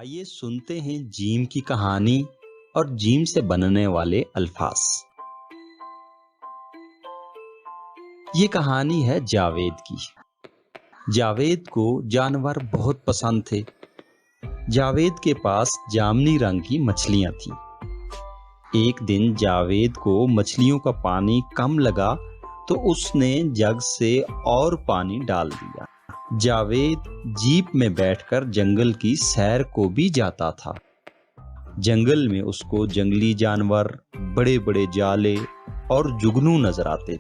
आइए सुनते हैं जीम की कहानी और जीम से बनने वाले अल्फाज। ये कहानी है जावेद की। जावेद को जानवर बहुत पसंद थे। जावेद के पास जामनी रंग की मछलियां थीं। एक दिन जावेद को मछलियों का पानी कम लगा तो उसने जग से और पानी डाल दिया। जावेद जीप में बैठकर जंगल की सैर को भी जाता था। जंगल में उसको जंगली जानवर, बड़े बड़े जाले और जुगनू नजर आते थे।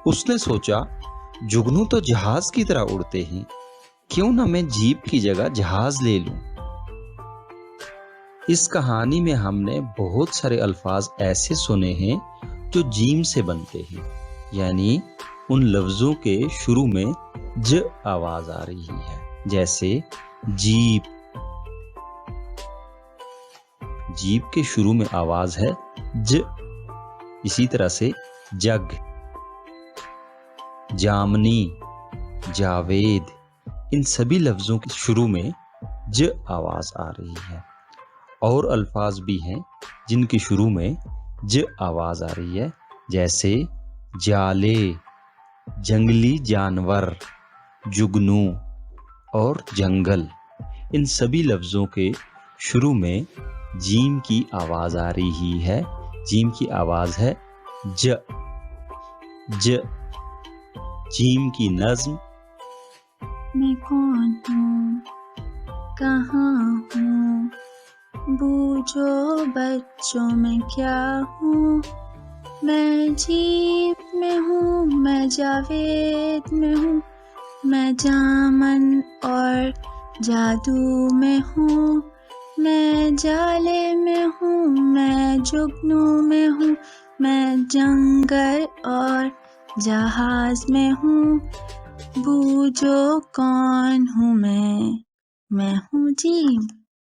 उसने सोचा, जुगनू तो जहाज की तरह उड़ते हैं, क्यों ना मैं जीप की जगह जहाज ले लूं। इस कहानी में हमने बहुत सारे अल्फाज ऐसे सुने हैं जो जीम से बनते हैं, यानी उन लफ्जों के शुरू में ज आवाज आ रही है, जैसे जीप। जीप के शुरू में आवाज है ज। इसी तरह से जग, जामनी, जावेद, इन सभी लफ्जों के शुरू में ज आवाज आ रही है। और अल्फाज भी हैं जिनके शुरू में ज आवाज आ रही है, जैसे जाले, जंगली जानवर, जुगनू और जंगल। इन सभी लफ्जों के शुरू में जीम की आवाज आ रही है। जीम की आवाज है ज। ज। जीम की नज्म। मैं कौन हूँ, कहाँ हूँ, बूझो बच्चों में क्या हूँ। मैं जीप में हूँ, मैं जावेद में हूँ, मैं जामन और जादू में हूँ। मैं जाले में हूँ, मैं जुगनू में हूँ, मैं जंगल और जहाज में हूँ। बूझो कौन हूँ मैं हूँ जीम।